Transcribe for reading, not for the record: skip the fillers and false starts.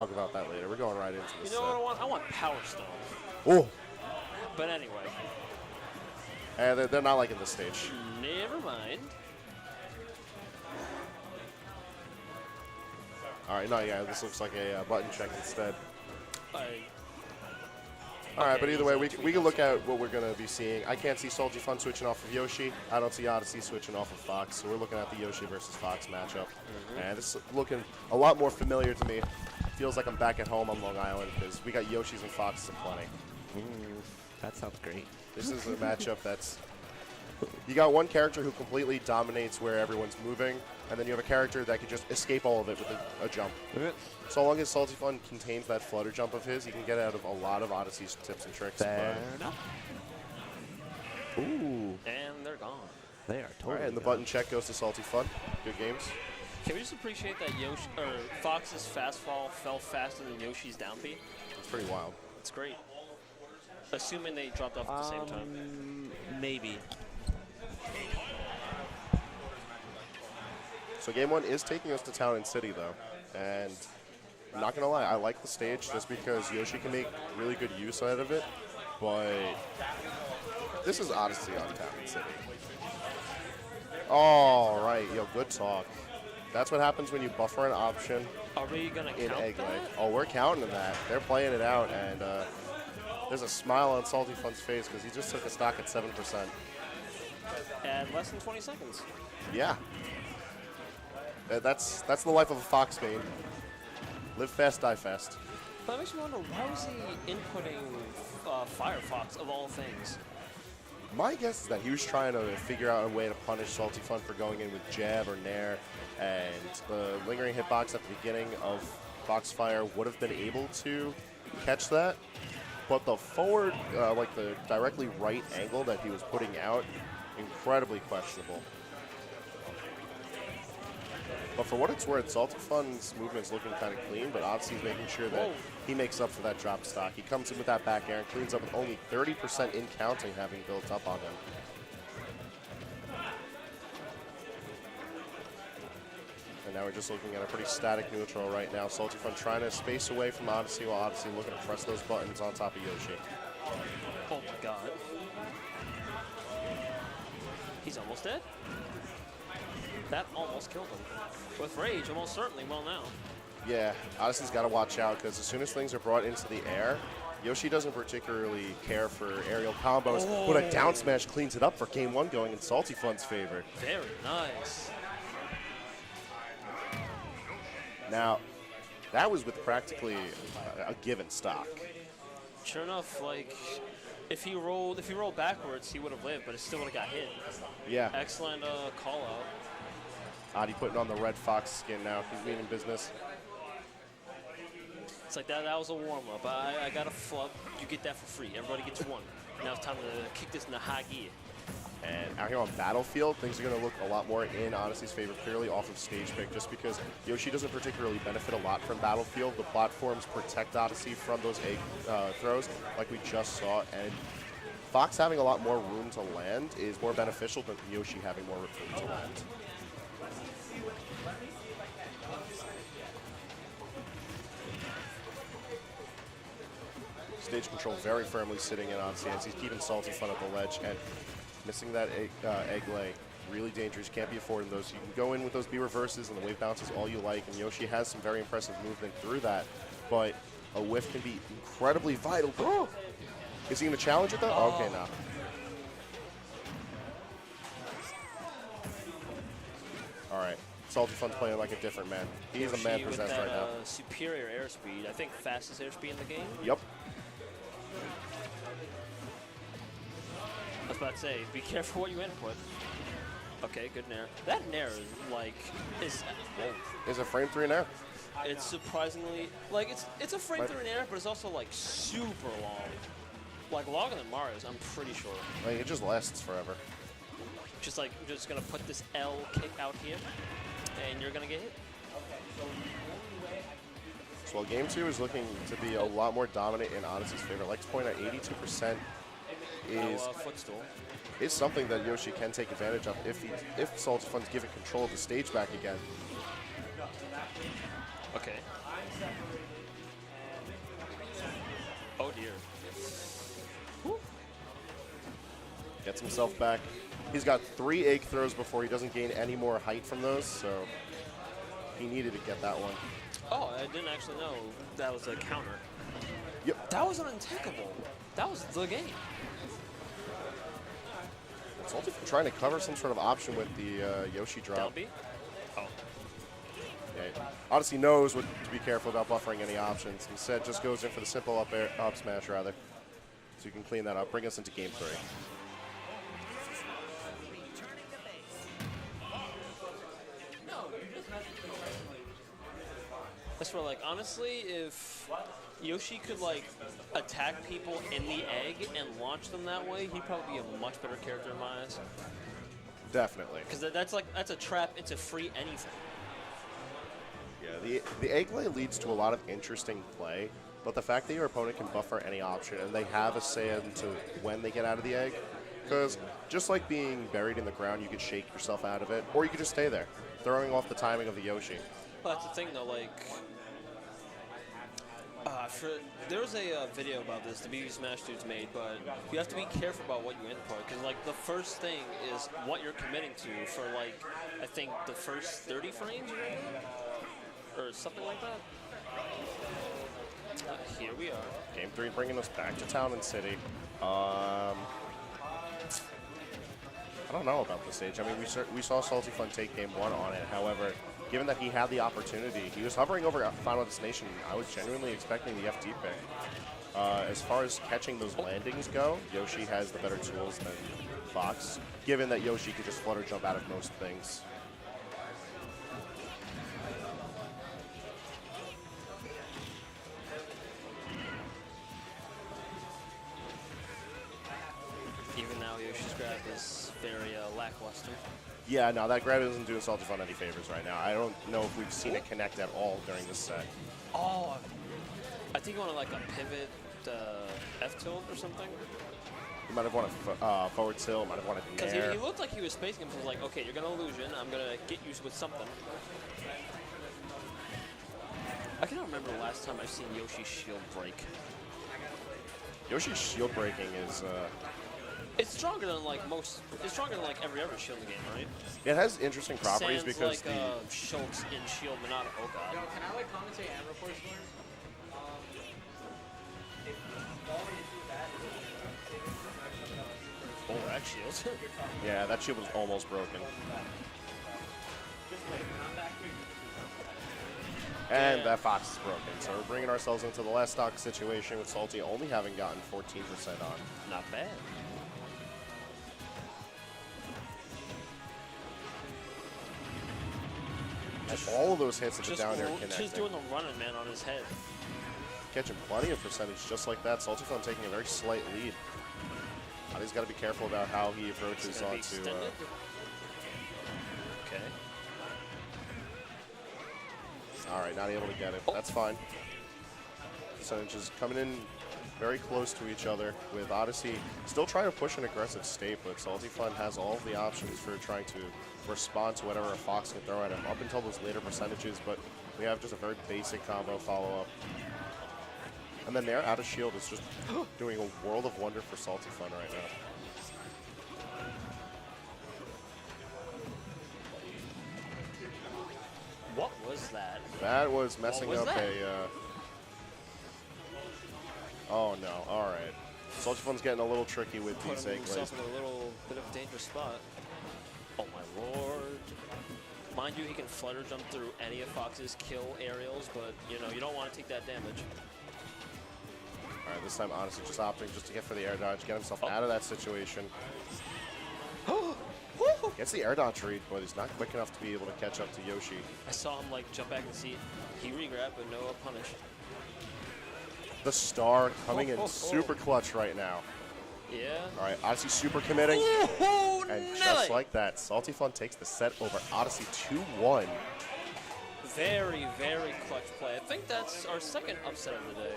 talk about that later. We're going right into this. You know what I want? I want Power Stone. Oh, But anyway. and they're not liking this stage. Never mind. All right, no, yeah, this looks like a button check instead. All Okay, right, but either way, we easy can look at what we're going to be seeing. I can't see SaltyFun switching off of Yoshi. I don't see Oddysey switching off of Fox. So we're looking at the Yoshi versus Fox matchup. And this is looking a lot more familiar to me. Feels like I'm back at home on Long Island because we got Yoshis and Foxes aplenty. That sounds great. This is a matchup that's... You got one character who completely dominates where everyone's moving, and then you have a character that can just escape all of it with a jump. So long as SaltyFun contains that flutter jump of his, he can get out of a lot of Oddysey's tips and tricks. Fair enough. Ooh. And they're gone. They are All totally right, and the gone. button check goes to SaltyFun. Good games. Can we just appreciate that Yoshi or Fox's fast fall fell faster than Yoshi's down B? It's pretty wild. It's great. Assuming they dropped off at the same time. Maybe. So game one is taking us to Town and City, though. And I'm not going to lie, I like the stage just because Yoshi can make really good use out of it. But this is Oddysey on Town and City. All right, yo, good talk. That's what happens when you buffer an option Are we gonna in count egg that? leg. Oh, we're counting that. They're playing it out, and there's a smile on SaltyFun's face because he just took a stock at 7%. At less than 20 seconds. Yeah. That's the life of a Fox main. Live fast, die fast. But it makes me wonder, why was he inputting Firefox of all things? My guess is that he was trying to figure out a way to punish SaltyFun for going in with jab or nair, and the lingering hitbox at the beginning of Foxfire would have been able to catch that, but the forward, like the directly right angle that he was putting out, incredibly questionable. But for what it's worth, SaltyFun's movement's looking kind of clean, but Oddysey's making sure that he makes up for that drop stock. He comes in with that back air and cleans up with only 30% in counting having built up on him. And now we're just looking at a pretty static neutral right now. SaltyFun trying to space away from Oddysey while Oddysey looking to press those buttons on top of Yoshi. Oh my god. He's almost dead. That almost killed him. With rage, almost certainly will now. Yeah, Oddysey's got to watch out because as soon as things are brought into the air, Yoshi doesn't particularly care for aerial combos, but a down smash cleans it up for game one going in SaltyFun's favor. Very nice. Now, that was with practically a given stock. Sure enough, like if he rolled backwards, he would have lived, but it still would have got hit. Yeah, Excellent call out. Oddie putting on the red fox skin now. He's meaning business. It's like that was a warm-up. I got a flub. You get that for free. Everybody gets one. Now it's time to kick this in the high gear. And out here on Battlefield, things are going to look a lot more in Oddysey's favor, clearly off of stage pick, just because Yoshi doesn't particularly benefit a lot from Battlefield. The platforms protect Oddysey from those egg throws, like we just saw, and Fox having a lot more room to land is more beneficial than Yoshi having more room to land. Stage control very firmly sitting in Oddysey as he's keeping SaltyFun at the ledge and missing that egg lay. Really dangerous, can't be affording those. You can go in with those B reverses and the wave bounces all you like, and Yoshi has some very impressive movement through that, but a whiff can be incredibly vital. Oh! Is he going to challenge it though? Oh. Okay, now. All right, SaltyFun's playing like a different man. He is a man possessed right now. Superior airspeed. I think fastest airspeed in the game. Yep. I was about to say, be careful what you input. Okay, good nair. That nair is like is Is a frame 3 now? it's surprisingly like it's a frame through an air, but it's also like super long. Like longer than Mario's, I'm pretty sure. Like, it just lasts forever. Just like I'm just gonna put this L kick out here, and you're gonna get hit. So while game 2 is looking to be a lot more dominant in Oddysey's favor, I'd like to point out 82% Footstool. is something that Yoshi can take advantage of if SaltyFun's given control of the stage back again. Okay. Gets himself back. He's got 3 egg throws before he doesn't gain any more height from those, so he needed to get that one. Oh, I didn't actually know that was a counter. Yep. That was untakeable. That was the game. SaltyFun trying to cover some sort of option with the Yoshi drop. Down B? Oh. Yeah. Oddysey knows what to be careful about buffering any options. Instead, just goes in for the simple up smash, rather. So you can clean that up. Bring us into game 3. That's where, like, honestly, if Yoshi could, like, attack people in the egg and launch them that way, he'd probably be a much better character in my eyes. Definitely. Because that's a trap into free anything. Yeah, the egg lay leads to a lot of interesting play, but the fact that your opponent can buffer any option and they have a say into when they get out of the egg, because just like being buried in the ground, you could shake yourself out of it, or you could just stay there, throwing off the timing of the Yoshi. Well, that's the thing, though, like... there was a video about this the BB Smash dudes made, but you have to be careful about what you input, because, like, the first thing is what you're committing to for, like, I think the first 30 frames, or something like that. Here we are. Game 3 bringing us back to Town and City. I don't know about this stage. I mean, we saw SaltyFun take game 1 on it. However, given that he had the opportunity, he was hovering over Final Destination. I was genuinely expecting the FT pick. As far as catching those landings go, Yoshi has the better tools than Fox, given that Yoshi could just flutter jump out of most things. Even now, Yoshi's grab is very lackluster. Yeah, no, that grab isn't doing SaltyFun any favors right now. I don't know if we've seen it connect at all during this set. Oh, I think he wanted like a pivot F tilt or something. He might have wanted forward tilt, might have wanted Because nair. he looked like he was spacing him, so he was like, okay, you're going to illusion, I'm going to get you with something. I cannot remember the last time I've seen Yoshi's shield break. Yoshi's shield breaking is... It's stronger than it's stronger than like every other shield in the game, right? It has interesting properties Sans because like Schultz in shield, but not oh god. Yo, can I like commentate and report scores? If all you do that, Oh, that shield. yeah, that shield was almost broken. And that Fox is broken. So we're bringing ourselves into the last stock situation with Salty only having gotten 14% on. Not bad. All of those hits at the down air connecting. Just doing the running man on his head. Catching plenty of percentage just like that. SaltyFun taking a very slight lead. He's got to be careful about how he approaches onto... Okay. All right, not able to get it. That's fine. Percentages coming in very close to each other, with Oddysey still trying to push an aggressive state, but SaltyFun has all of the options for trying to respond to whatever a Fox can throw at him up until those later percentages, but we have just a very basic combo follow-up. And then there, out of shield is just doing a world of wonder for SaltyFun right now. What was that? That was messing was up that? Oh no, alright. SaltyFun's getting a little tricky with these Putting egg himself lays. in a little bit of a dangerous spot. Oh my lord. Mind you, he can flutter jump through any of Fox's kill aerials, but you know, you don't want to take that damage. Alright, this time honestly just opting just to get for the air dodge, get himself out of that situation. Gets the air dodge read, but he's not quick enough to be able to catch up to Yoshi. I saw him like jump back and see he regrab, but no punish. The star coming in super clutch right now. Yeah. Alright, Oddysey super committing. Oh, And Nelly! just like that, SaltyFun takes the set over Oddysey 2-1. Very, very clutch play. I think that's our second upset of the day.